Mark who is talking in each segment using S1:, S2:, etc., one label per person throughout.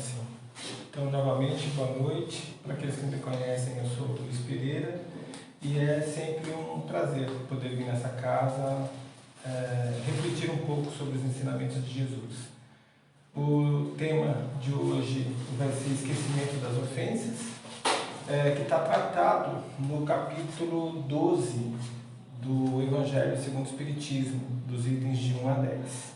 S1: Assim. Então, novamente, boa noite. Para aqueles que me conhecem, eu sou o Luiz Pereira e é sempre um prazer poder vir nessa casa refletir um pouco sobre os ensinamentos de Jesus. O tema de hoje vai ser esquecimento das ofensas, que está tratado no capítulo 12 do Evangelho segundo o Espiritismo, dos itens de 1 a 10.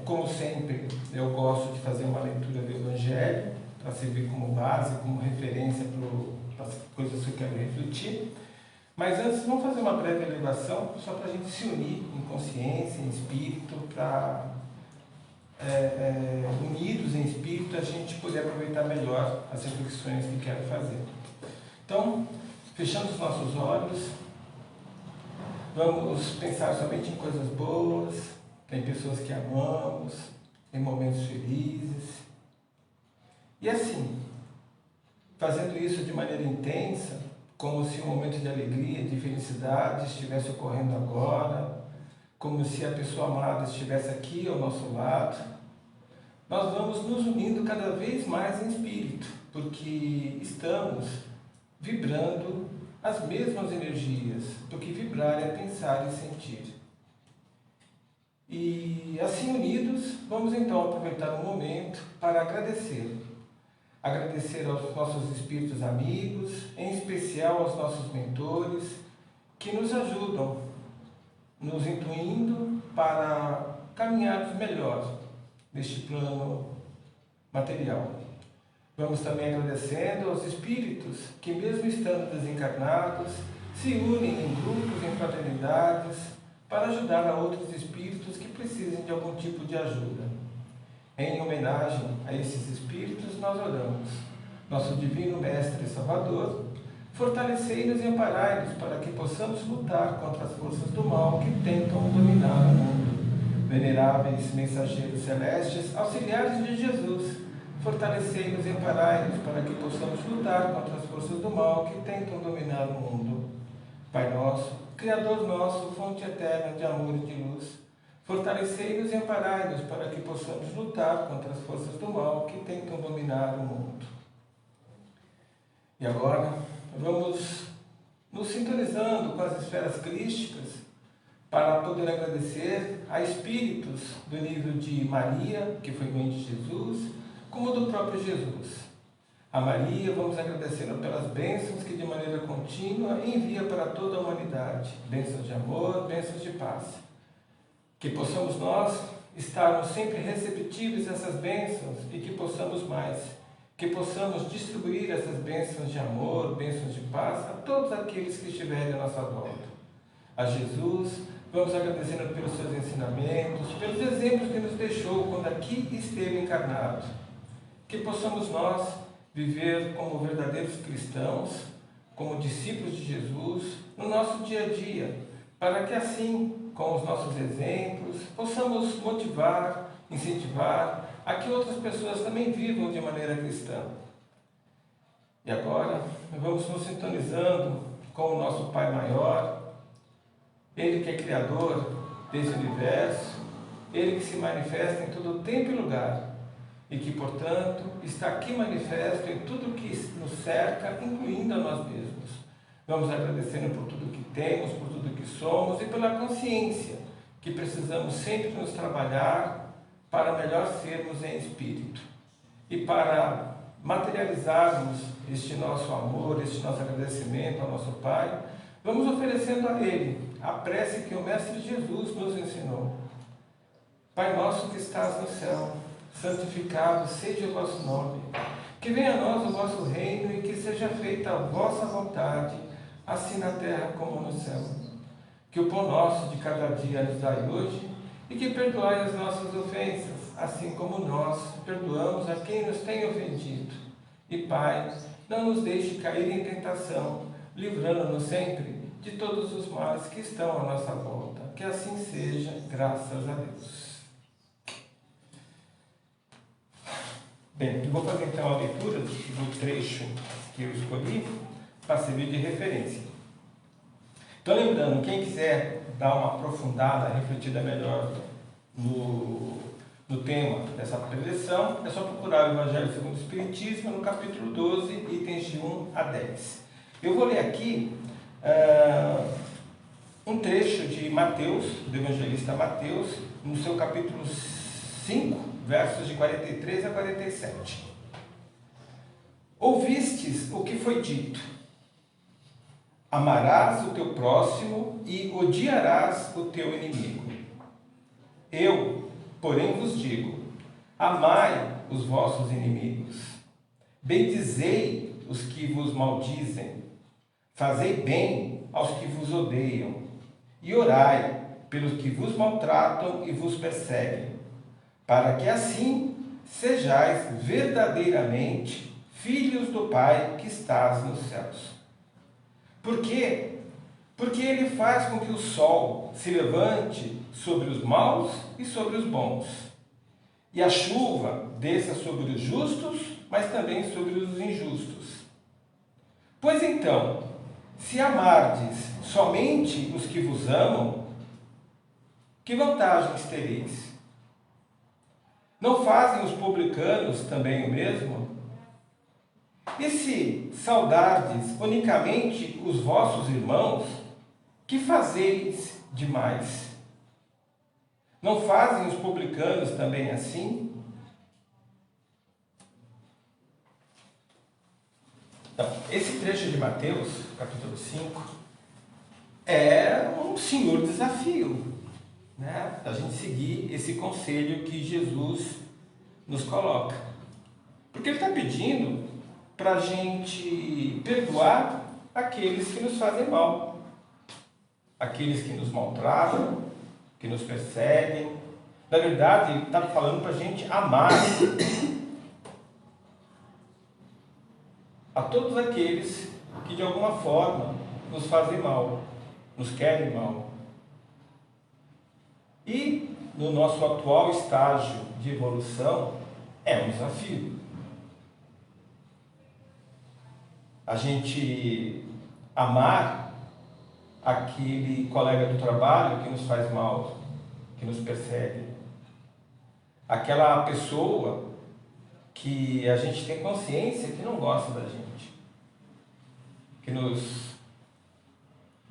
S1: Como sempre, eu gosto de fazer uma leitura do Evangelho para servir como base, como referência para as coisas que eu quero refletir. Mas antes, vamos fazer uma breve elevação, só para a gente se unir em consciência, em espírito, para unidos em espírito a gente poder aproveitar melhor as reflexões que quero fazer. Então, fechando os nossos olhos, vamos pensar somente em coisas boas, em pessoas que amamos, em momentos felizes. E assim, fazendo isso de maneira intensa, como se um momento de alegria, de felicidade estivesse ocorrendo agora, como se a pessoa amada estivesse aqui ao nosso lado, nós vamos nos unindo cada vez mais em espírito, porque estamos vibrando as mesmas energias, porque vibrar é pensar e sentir. E assim unidos, vamos então aproveitar o momento para agradecer. Agradecer aos nossos espíritos amigos, em especial aos nossos mentores, que nos ajudam, nos intuindo para caminharmos melhor neste plano material. Vamos também agradecendo aos espíritos que, mesmo estando desencarnados, se unem em grupos, em fraternidades, para ajudar a outros espíritos que precisem de algum tipo de ajuda. Em homenagem a esses espíritos, nós oramos. Nosso Divino Mestre e Salvador, fortalecei-nos e amparai-nos para que possamos lutar contra as forças do mal que tentam dominar o mundo. Veneráveis mensageiros celestes, auxiliares de Jesus, fortalecei-nos e amparai-nos para que possamos lutar contra as forças do mal que tentam dominar o mundo. Pai nosso, Criador nosso, fonte eterna de amor e de luz, fortalecei-nos e amparai-nos para que possamos lutar contra as forças do mal que tentam dominar o mundo. E agora, vamos nos sintonizando com as esferas crísticas para poder agradecer a espíritos do nível de Maria, que foi mãe de Jesus, como do próprio Jesus. A Maria, vamos agradecendo pelas bênçãos que de maneira contínua envia para toda a humanidade. Bênçãos de amor, bênçãos de paz. Que possamos nós estarmos sempre receptivos a essas bênçãos e que possamos mais. Que possamos distribuir essas bênçãos de amor, bênçãos de paz a todos aqueles que estiverem à nossa volta. A Jesus, vamos agradecendo pelos seus ensinamentos, pelos exemplos que nos deixou quando aqui esteve encarnado. Que possamos nós viver como verdadeiros cristãos, como discípulos de Jesus, no nosso dia a dia, para que assim, com os nossos exemplos, possamos motivar, incentivar a que outras pessoas também vivam de maneira cristã. E agora, vamos nos sintonizando com o nosso Pai Maior, Ele que é Criador desse universo, Ele que se manifesta em todo tempo e lugar, e que, portanto, está aqui manifesto em tudo que nos cerca, incluindo a nós mesmos. Vamos agradecendo por tudo que temos, por tudo que somos e pela consciência que precisamos sempre nos trabalhar para melhor sermos em espírito. E para materializarmos este nosso amor, este nosso agradecimento ao nosso Pai, vamos oferecendo a Ele a prece que o Mestre Jesus nos ensinou. Pai nosso que estás no céu, santificado seja o vosso nome. Que venha a nós o vosso reino e que seja feita a vossa vontade, assim na terra como no céu. Que o pão nosso de cada dia nos dai hoje e que perdoai as nossas ofensas, assim como nós perdoamos a quem nos tem ofendido. E Pai, não nos deixe cair em tentação, livrando-nos sempre de todos os males que estão à nossa volta. Que assim seja, graças a Deus. Bem, eu vou fazer então a leitura do trecho que eu escolhi para servir de referência. Então, lembrando, quem quiser dar uma aprofundada, refletida melhor no tema dessa preleção, é só procurar o Evangelho segundo o Espiritismo, no capítulo 12, itens de 1 a 10. Eu vou ler aqui um trecho de Mateus, do evangelista Mateus, no seu capítulo 5, versos de 43 a 47. Ouvistes o que foi dito: amarás o teu próximo e odiarás o teu inimigo. Eu, porém, vos digo: amai os vossos inimigos, bendizei os que vos maldizem, fazei bem aos que vos odeiam, e orai pelos que vos maltratam e vos perseguem, para que assim sejais verdadeiramente filhos do Pai que estás nos céus. Por quê? Porque Ele faz com que o sol se levante sobre os maus e sobre os bons, e a chuva desça sobre os justos, mas também sobre os injustos. Pois então, se amardes somente os que vos amam, que vantagens tereis? Não fazem os publicanos também o mesmo? E se saudardes unicamente os vossos irmãos, que fazeis demais? Não fazem os publicanos também assim? Então, esse trecho de Mateus, capítulo 5, é um senhor desafio, né? A gente seguir esse conselho que Jesus nos coloca. Porque Ele está pedindo para a gente perdoar aqueles que nos fazem mal, aqueles que nos maltratam, que nos perseguem. Na verdade, Ele está falando para a gente amar a todos aqueles que de alguma forma nos fazem mal, nos querem mal. E no nosso atual estágio de evolução é um desafio. A gente amar aquele colega do trabalho que nos faz mal, que nos persegue, aquela pessoa que a gente tem consciência que não gosta da gente, que nos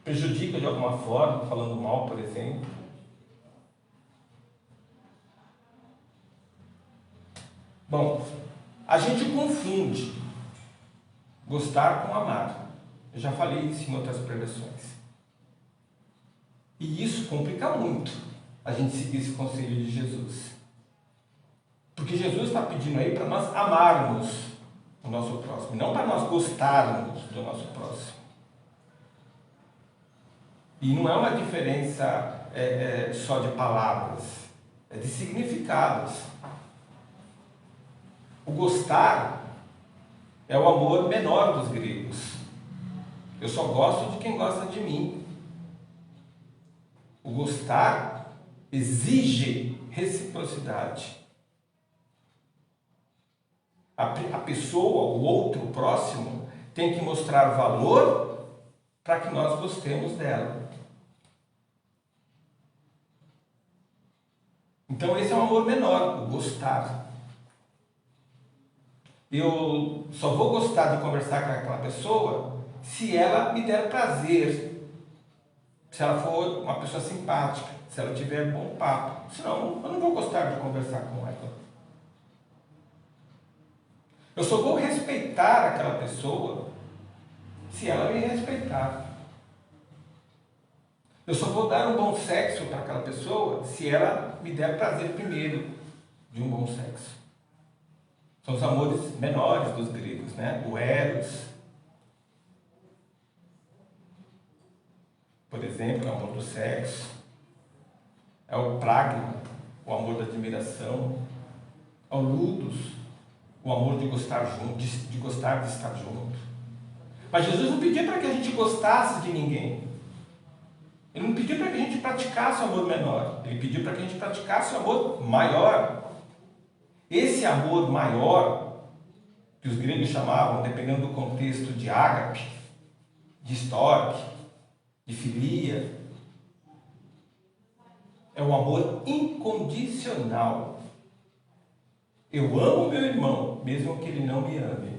S1: prejudica de alguma forma, falando mal, por exemplo. Bom, a gente confunde gostar com amar. Eu já falei isso em outras preleções. E isso complica muito a gente seguir esse conselho de Jesus. Porque Jesus está pedindo aí para nós amarmos o nosso próximo, não para nós gostarmos do nosso próximo. E não é uma diferença só de palavras, é de significados. O gostar é o amor menor dos gregos. Eu só gosto de quem gosta de mim. O gostar exige reciprocidade. A pessoa, o outro, o próximo, tem que mostrar valor para que nós gostemos dela. Então esse é um amor menor, o gostar. Eu só vou gostar de conversar com aquela pessoa se ela me der prazer, se ela for uma pessoa simpática, se ela tiver bom papo. Senão, eu não vou gostar de conversar com ela. Eu só vou respeitar aquela pessoa se ela me respeitar. Eu só vou dar um bom sexo para aquela pessoa se ela me der prazer primeiro de um bom sexo. São os amores menores dos gregos, né? O eros, por exemplo, é o amor do sexo. É o pragma, o amor da admiração. É o ludus, o amor de gostar junto, de gostar de estar junto. Mas Jesus não pediu para que a gente gostasse de ninguém. Ele não pediu para que a gente praticasse o amor menor. Ele pediu para que a gente praticasse o amor maior. Esse amor maior, que os gregos chamavam, dependendo do contexto, de ágape, de storge, de filia, é o amor incondicional. Eu amo meu irmão, mesmo que ele não me ame.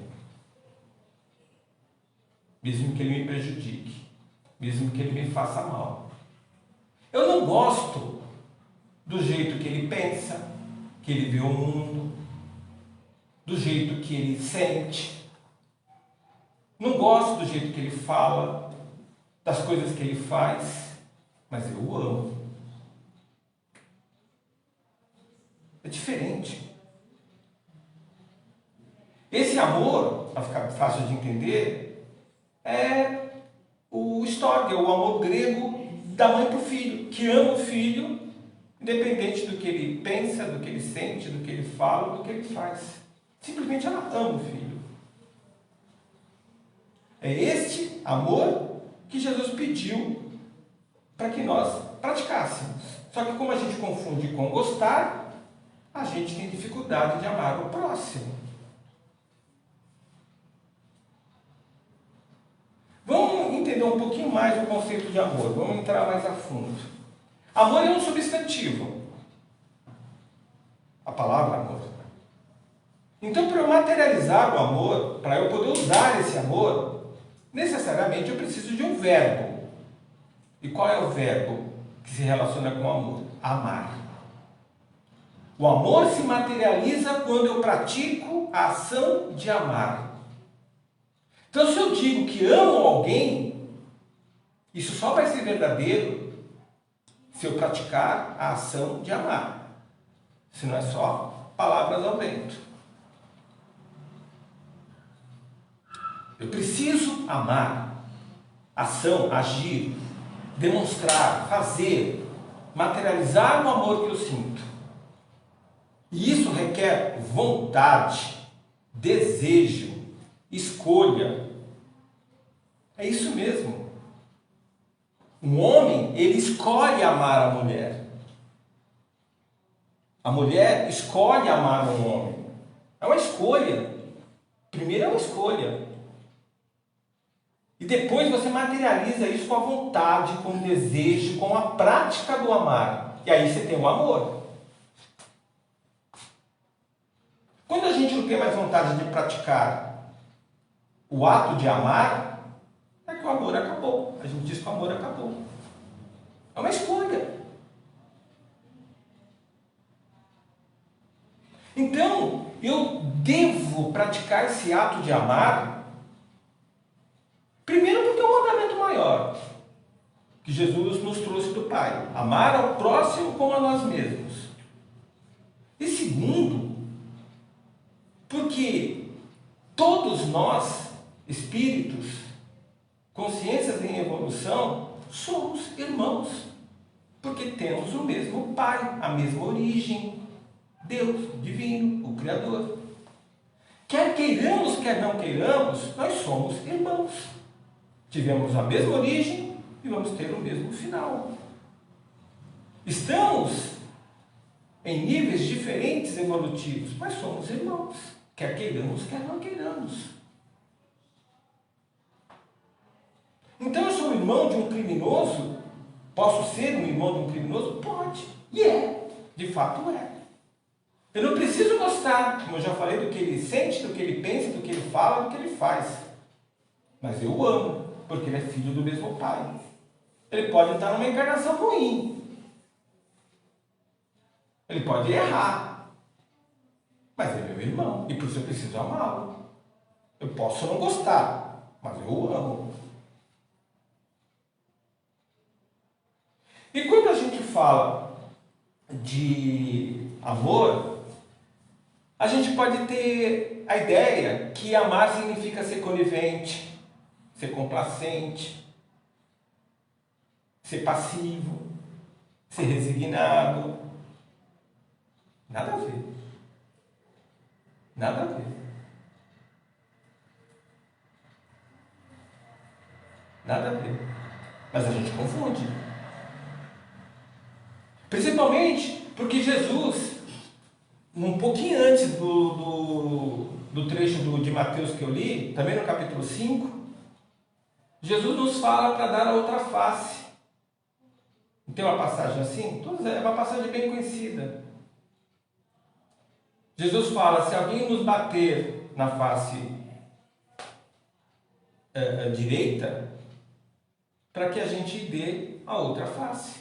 S1: Mesmo que ele me prejudique. Mesmo que ele me faça mal. Eu não gosto do jeito que ele pensa, que ele vê o mundo, do jeito que ele sente. Não gosto do jeito que ele fala, das coisas que ele faz, mas eu o amo. É diferente. Esse amor, para ficar fácil de entender, é o storge, o amor grego da mãe para o filho, que ama o filho, independente do que ele pensa, do que ele sente, do que ele fala, do que ele faz. Simplesmente ela ama o filho. É este amor que Jesus pediu para que nós praticássemos. Só que como a gente confunde com gostar, a gente tem dificuldade de amar o próximo. Vamos entender um pouquinho mais o conceito de amor. Vamos entrar mais a fundo. Amor é um substantivo. A palavra amor. Então, para eu materializar o amor, para eu poder usar esse amor, necessariamente eu preciso de um verbo. E qual é o verbo que se relaciona com o amor? Amar. O amor se materializa quando eu pratico a ação de amar. Então, se eu digo que amo alguém, isso só vai ser verdadeiro se eu praticar a ação de amar. Se não é só palavras ao vento. Eu preciso amar. Ação, agir, demonstrar, fazer, materializar o amor que eu sinto. E isso requer vontade, desejo, escolha. É isso mesmo. Um homem, ele escolhe amar a mulher. A mulher escolhe amar um homem. É uma escolha. Primeiro é uma escolha. E depois você materializa isso com a vontade, com o desejo, com a prática do amar. E aí você tem o amor. Quando a gente não tem mais vontade de praticar o ato de amar, é que o amor acabou. A gente diz que o amor acabou. É uma escolha. Então, eu devo praticar esse ato de amar, primeiro porque é um mandamento maior, que Jesus nos trouxe do Pai. Amar ao próximo como a nós mesmos. E segundo, porque todos nós, espíritos, consciências em evolução, somos irmãos. Porque temos o mesmo Pai, a mesma origem. Deus, divino, o Criador. Quer queiramos, quer não queiramos, nós somos irmãos. Tivemos a mesma origem e vamos ter o mesmo final. Estamos em níveis diferentes evolutivos, mas somos irmãos. Quer queiramos, quer não queiramos. Então eu sou irmão de um criminoso? Posso ser um irmão de um criminoso? Pode. E é. De fato é. Eu não preciso gostar, como eu já falei, do que ele sente, do que ele pensa, do que ele fala, do que ele faz. Mas eu o amo, porque ele é filho do mesmo Pai. Ele pode estar numa encarnação ruim. Ele pode errar. Mas ele é meu irmão, e por isso eu preciso amá-lo. Eu posso não gostar, mas eu o amo. E quando a gente fala de amor, a gente pode ter a ideia que amar significa ser conivente, ser complacente, ser passivo, ser resignado. Nada a ver. Nada a ver. Nada a ver. Mas a gente confunde. Principalmente porque Jesus, um pouquinho antes do trecho de Mateus que eu li, também no capítulo 5, Jesus nos fala para dar a outra face. Tem uma passagem assim? É uma passagem bem conhecida. Jesus fala: se alguém nos bater na face direita, para que a gente dê a outra face.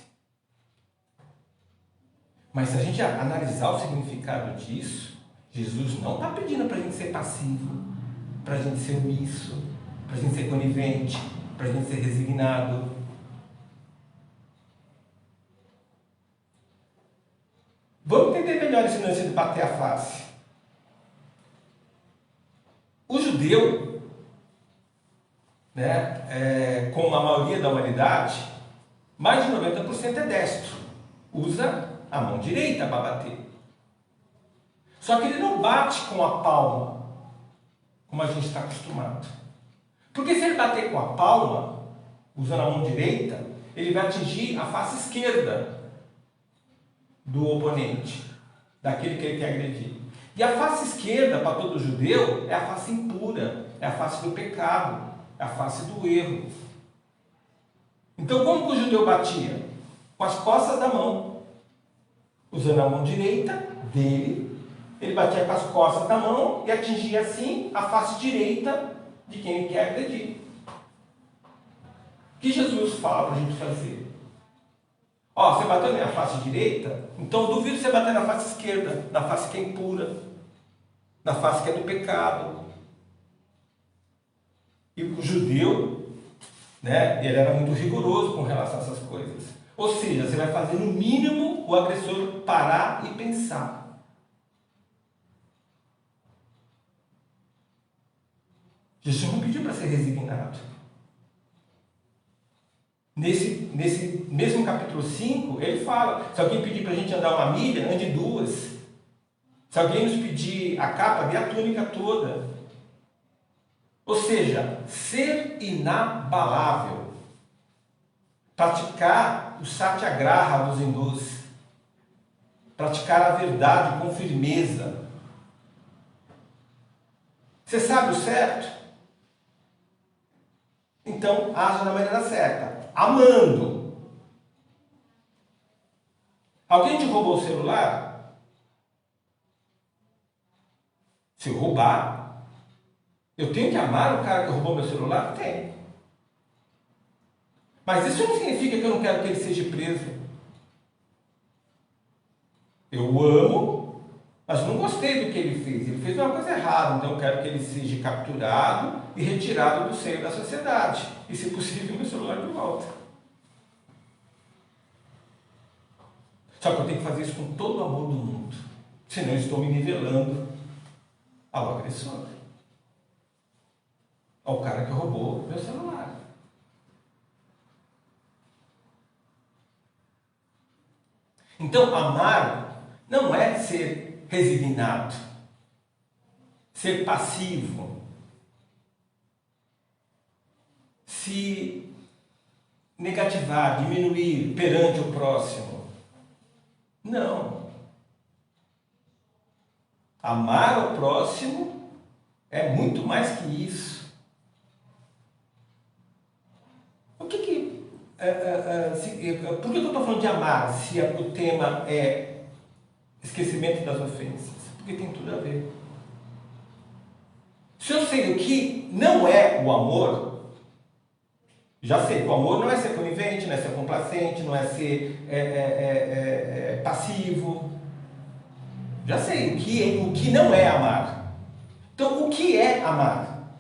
S1: Mas se a gente analisar o significado disso, Jesus não está pedindo para a gente ser passivo, para a gente ser omisso, para a gente ser conivente, para a gente ser resignado. Vamos entender melhor esse lance de bater a face. O judeu, como a maioria da humanidade, mais de 90% é destro. Usa a mão direita para bater. Só que ele não bate com a palma, como a gente está acostumado. Porque se ele bater com a palma, usando a mão direita, ele vai atingir a face esquerda do oponente, daquele que ele quer agredir. E a face esquerda, para todo judeu, é a face impura, é a face do pecado, é a face do erro. Então, como que o judeu batia? Com as costas da mão. Usando a mão direita dele, ele batia com as costas da mão e atingia assim a face direita de quem ele quer agredir. O que Jesus fala para a gente fazer? Você bateu na face direita? Então duvido você bater na face esquerda, na face que é impura, na face que é do pecado. E o judeu, ele era muito rigoroso com relação a essas coisas. Ou seja, você vai fazer no mínimo o agressor parar e pensar. Jesus não pediu para ser resignado. Nesse mesmo capítulo 5, ele fala: se alguém pedir para a gente andar uma milha, ande duas. Se alguém nos pedir a capa, dê a túnica toda. Ou seja, ser inabalável. Praticar o satyagraha dos hindus. Praticar a verdade com firmeza. Você sabe o certo? Então, haja da maneira certa. Amando. Alguém te roubou o celular? Se eu roubar, eu tenho que amar o cara que roubou meu celular? Tenho. Mas isso não significa que eu não quero que ele seja preso. Eu amo, mas não gostei do que ele fez. Ele fez uma coisa errada, então eu quero que ele seja capturado e retirado do seio da sociedade. E, se possível, meu celular de volta. Só que eu tenho que fazer isso com todo o amor do mundo. Senão eu estou me nivelando ao agressor. Ao cara que roubou meu celular. Então, amar não é ser resignado, ser passivo, se negativar, diminuir perante o próximo. Não. Amar o próximo é muito mais que isso. Por que eu estou falando de amar, se o tema é esquecimento das ofensas? Porque tem tudo a ver. Se eu sei o que não é o amor, já sei que o amor não é ser conivente, não é ser complacente, não é ser passivo. Já sei o que não é amar. Então, o que é amar?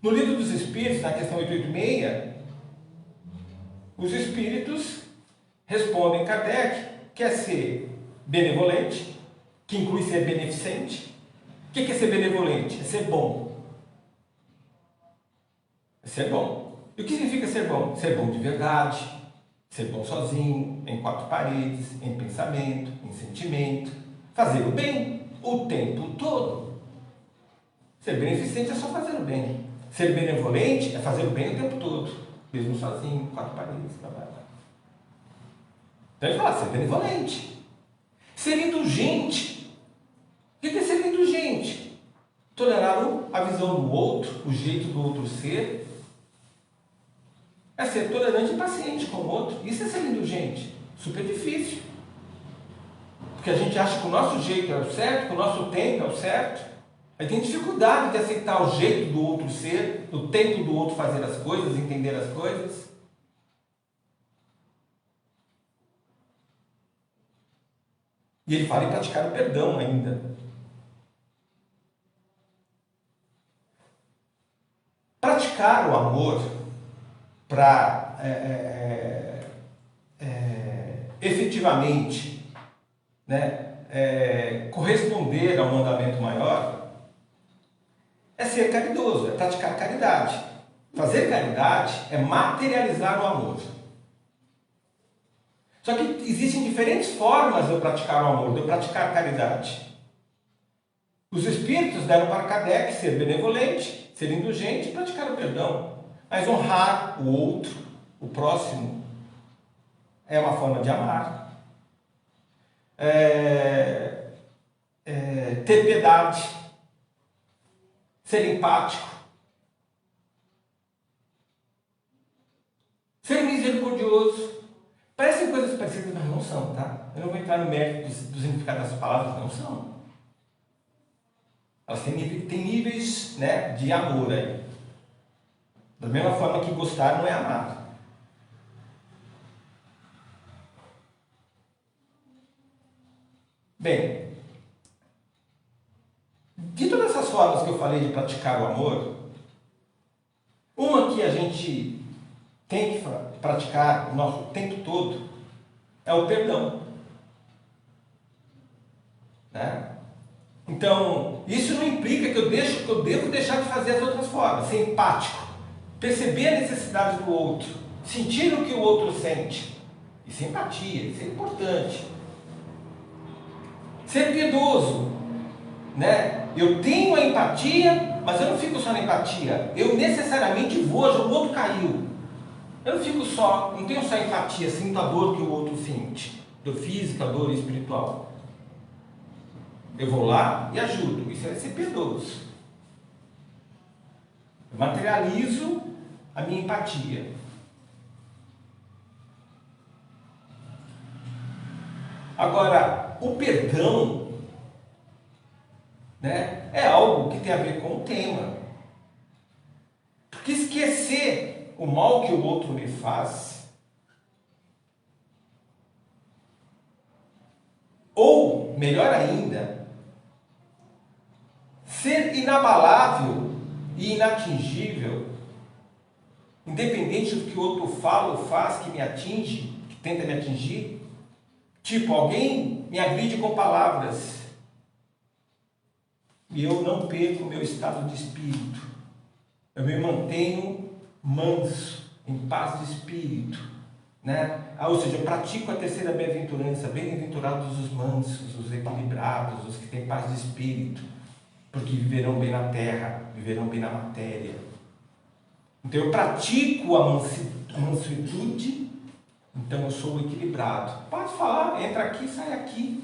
S1: No Livro dos Espíritos, na questão 886, os Espíritos respondem Kardec que é ser benevolente, que inclui ser beneficente. O que é ser benevolente? É ser bom. É ser bom. E o que significa ser bom? Ser bom de verdade, ser bom sozinho, em quatro paredes, em pensamento, em sentimento, fazer o bem o tempo todo. Ser beneficente é só fazer o bem. Ser benevolente é fazer o bem o tempo todo, mesmo sozinho, em quatro paredes. Então ele fala, ser benevolente. Ser indulgente. O que é ser indulgente? Tolerar a visão do outro, o jeito do outro ser. É ser tolerante e paciente com o outro. Isso é ser indulgente. Super difícil. porque a gente acha que o nosso jeito é o certo, que o nosso tempo é o certo. Aí tem dificuldade de aceitar o jeito do outro ser, o tempo do outro fazer as coisas, entender as coisas. E ele fala em praticar o perdão ainda. Praticar o amor para efetivamente, né, corresponder ao mandamento maior é ser caridoso, é praticar caridade. Fazer caridade é materializar o amor. Só que existem diferentes formas de eu praticar o amor, de eu praticar caridade. Os espíritos deram para Kardec ser benevolente, ser indulgente e praticar o perdão. Mas honrar o outro, o próximo, é uma forma de amar. Ter piedade, ser empático, ser misericordioso. Parecem coisas parecidas, mas não são, tá? Eu não vou entrar no mérito do significado das palavras, não são. Elas têm níveis, né, de amor aí. Da mesma forma que gostar não é amar. Bem, de todas essas formas que eu falei de praticar o amor, uma que a gente tem que praticar o nosso tempo todo é o perdão. Né? Então, isso não implica que eu devo deixar de fazer as outras formas. Ser empático, perceber a necessidade do outro, sentir o que o outro sente. Isso é empatia, isso é importante. Ser piedoso, né? Eu tenho a empatia, mas eu não fico só na empatia. Eu necessariamente vou, o outro caiu. Eu não fico só, não tenho só empatia, sinto a dor que o outro sente. Dor física, dor espiritual. Eu vou lá e ajudo. Isso é ser piedoso. Eu materializo a minha empatia. Agora, o perdão, né, é algo que tem a ver com o tema. Porque esquecer o mal que o outro me faz, ou, melhor ainda, ser inabalável e inatingível, independente do que o outro fala ou faz que me atinge, que tenta me atingir. Tipo, alguém me agride com palavras e eu não perco o meu estado de espírito. Eu me mantenho manso, em paz de espírito, né? Ou seja, eu pratico a terceira bem-aventurança. Bem-aventurados os mansos, os equilibrados, os que têm paz de espírito, porque viverão bem na terra, viverão bem na matéria. Então eu pratico a mansuetude, então eu sou equilibrado. Pode falar, entra aqui, sai aqui.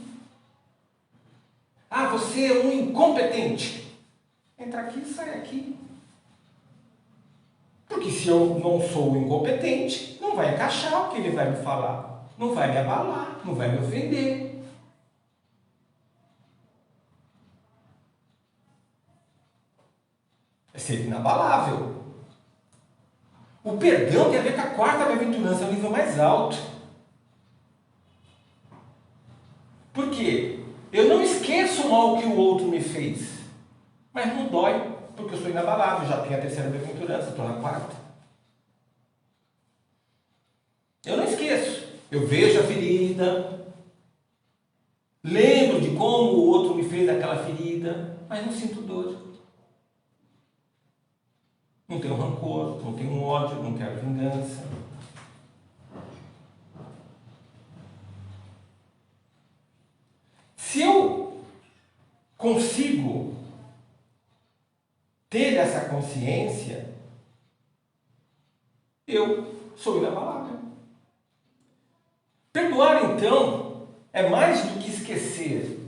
S1: Ah, você é um incompetente. Entra aqui, sai aqui. Porque se eu não sou incompetente, não vai encaixar o que ele vai me falar. Não vai me abalar, não vai me ofender. É ser inabalável. O perdão tem a ver com a quarta bem-aventurança, é o nível mais alto. Por quê? Eu não esqueço o mal que o outro me fez, mas não dói, porque eu sou inabalável, já tenho a terceira bem-aventurança, estou na quarta. Eu não esqueço. Eu vejo a ferida, lembro de como o outro me fez aquela ferida, mas não sinto dor. Não tenho rancor, não tenho ódio, não quero vingança. Se eu consigo ter essa consciência, eu sou inabalável. Perdoar, então, é mais do que esquecer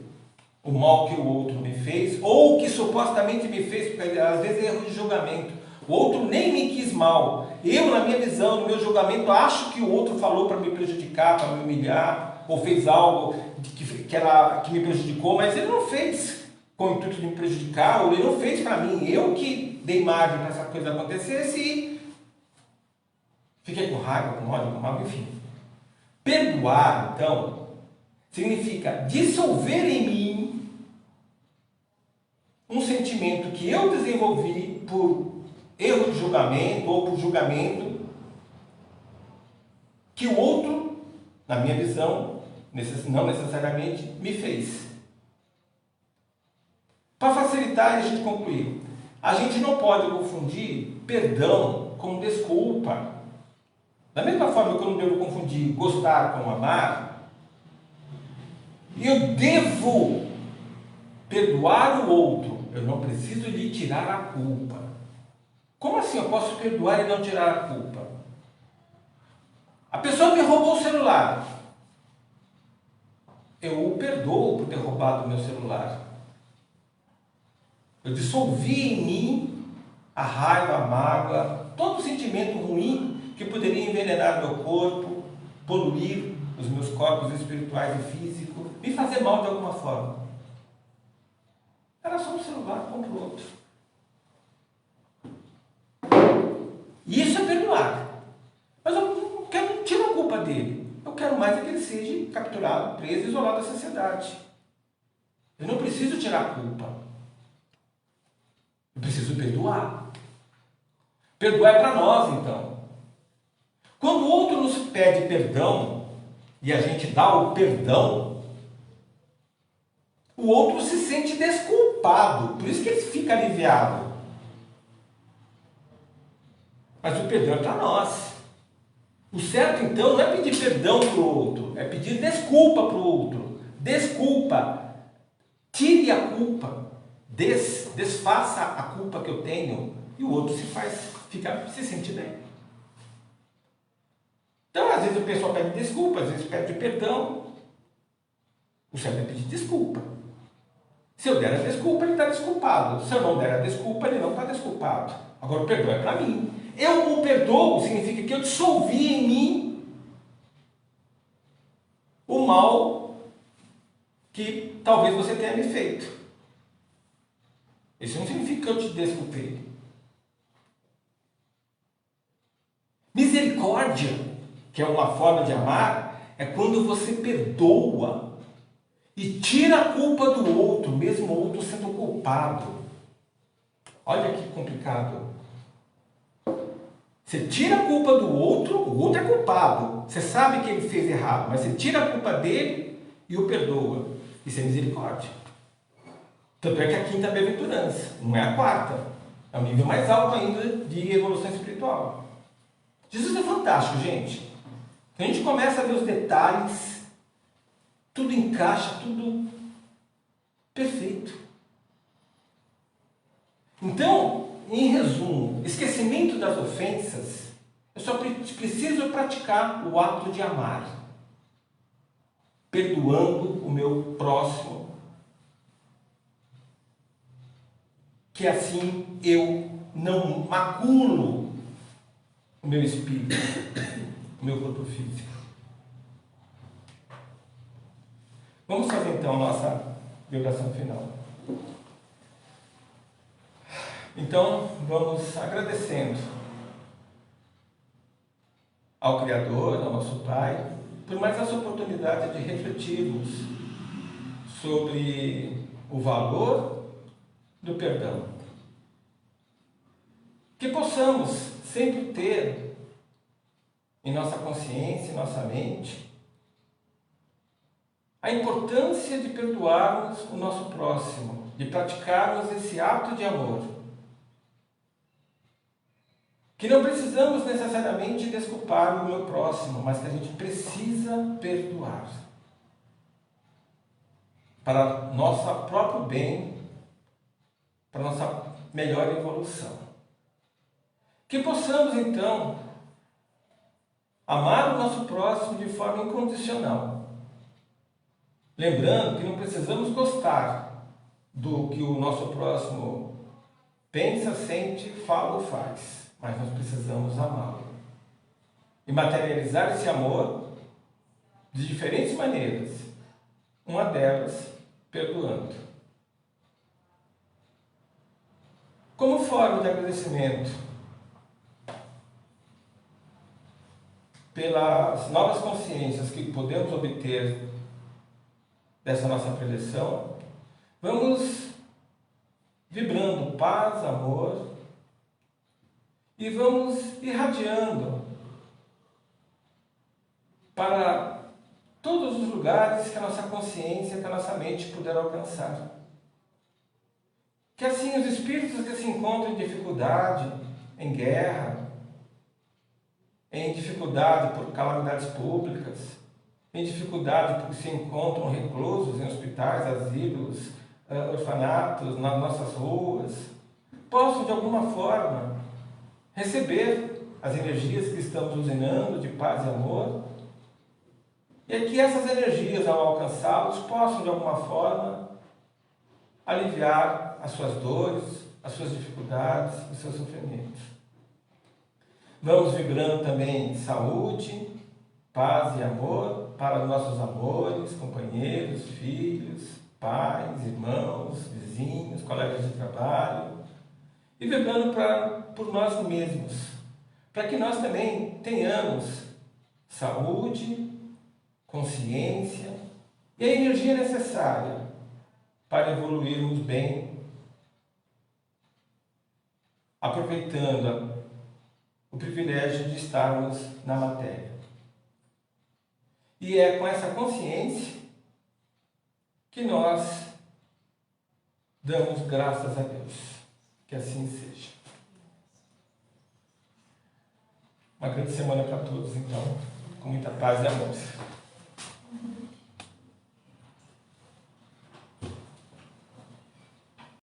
S1: o mal que o outro me fez, ou o que supostamente me fez, porque às vezes é erro de julgamento. O outro nem me quis mal. Eu, na minha visão, no meu julgamento, acho que o outro falou para me prejudicar, para me humilhar, ou fez algo que me prejudicou, mas ele não fez com o intuito de me prejudicar, ou ele não fez para mim. Eu que dei margem para essa coisa acontecesse e fiquei com raiva, com ódio, com mal, enfim. Perdoar, então, significa dissolver em mim um sentimento que eu desenvolvi por erro de julgamento ou por julgamento que o outro, na minha visão, não necessariamente, me fez. Para facilitar e a gente concluir, a gente não pode confundir perdão com desculpa. Da mesma forma que eu não devo confundir gostar com amar, eu devo perdoar o outro, eu não preciso lhe tirar a culpa. Como assim eu posso perdoar e não tirar a culpa? A pessoa me roubou o celular. Eu o perdoo por ter roubado o meu celular. Eu dissolvi em mim a raiva, a mágoa, todo sentimento ruim que poderia envenenar meu corpo, poluir os meus corpos espirituais e físicos, me fazer mal de alguma forma. Era só um celular, compra outro. E isso é perdoar. Mas eu não tiro a culpa dele. Eu quero mais é que ele seja capturado, preso, isolado da sociedade. Eu não preciso tirar a culpa. Eu preciso perdoar. Perdoar é para nós, então. Quando o outro nos pede perdão e a gente dá o perdão, o outro se sente desculpado. Por isso que ele fica aliviado. Mas o perdão é para nós. O certo, então, não é pedir perdão para o outro, é pedir desculpa para o outro. Desculpa. Tire a culpa. Desfaça a culpa que eu tenho e o outro se sente bem. Então, às vezes o pessoal pede desculpa, às vezes pede perdão. O certo é pedir desculpa. Se eu der a desculpa, ele está desculpado. Se eu não der a desculpa, ele não está desculpado. Agora, o perdão é para mim. Eu o perdoo significa que eu dissolvi em mim o mal que talvez você tenha me feito. Isso não significa que eu te desculpei. Misericórdia, que é uma forma de amar, é quando você perdoa e tira a culpa do outro, mesmo o outro sendo culpado. Olha que complicado. Você tira a culpa do outro, o outro é culpado. Você sabe que ele fez errado, mas você tira a culpa dele e o perdoa. Isso é misericórdia. Tanto é que a quinta bem-aventurança, não é a quarta. É um nível mais alto ainda de evolução espiritual. Jesus é fantástico, gente. A gente começa a ver os detalhes, tudo encaixa, tudo perfeito. Então, em resumo, esquecimento das ofensas, eu só preciso praticar o ato de amar, perdoando o meu próximo, que assim eu não maculo o meu espírito, o meu corpo físico. Vamos fazer então a nossa oração final. Então, vamos agradecendo ao Criador, ao nosso Pai, por mais essa oportunidade de refletirmos sobre o valor do perdão. Que possamos sempre ter em nossa consciência, em nossa mente, a importância de perdoarmos o nosso próximo, de praticarmos esse ato de amor. Que não precisamos necessariamente desculpar o meu próximo, mas que a gente precisa perdoar. Para nosso próprio bem, para nossa melhor evolução. Que possamos, então, amar o nosso próximo de forma incondicional. Lembrando que não precisamos gostar do que o nosso próximo pensa, sente, fala ou faz. Mas nós precisamos amá-lo. E materializar esse amor de diferentes maneiras. Uma delas, perdoando. Como forma de agradecimento pelas novas consciências que podemos obter dessa nossa preleção, vamos vibrando paz, amor e vamos irradiando para todos os lugares que a nossa consciência, que a nossa mente puder alcançar. Que assim os espíritos que se encontram em dificuldade, em guerra, em dificuldade por calamidades públicas, em dificuldade porque se encontram reclusos em hospitais, asilos, orfanatos, nas nossas ruas, possam de alguma forma receber as energias que estamos usinando de paz e amor, e que essas energias, ao alcançá-los, possam de alguma forma aliviar as suas dores, as suas dificuldades, os seus sofrimentos. Vamos vibrando também saúde, paz e amor para os nossos amores, companheiros, filhos, pais, irmãos, vizinhos, colegas de trabalho, e vibrando por nós mesmos, para que nós também tenhamos saúde, consciência e a energia necessária para evoluirmos bem, aproveitando o privilégio de estarmos na matéria. E é com essa consciência que nós damos graças a Deus. Que assim seja. Uma grande semana para todos, então, com muita paz e amor.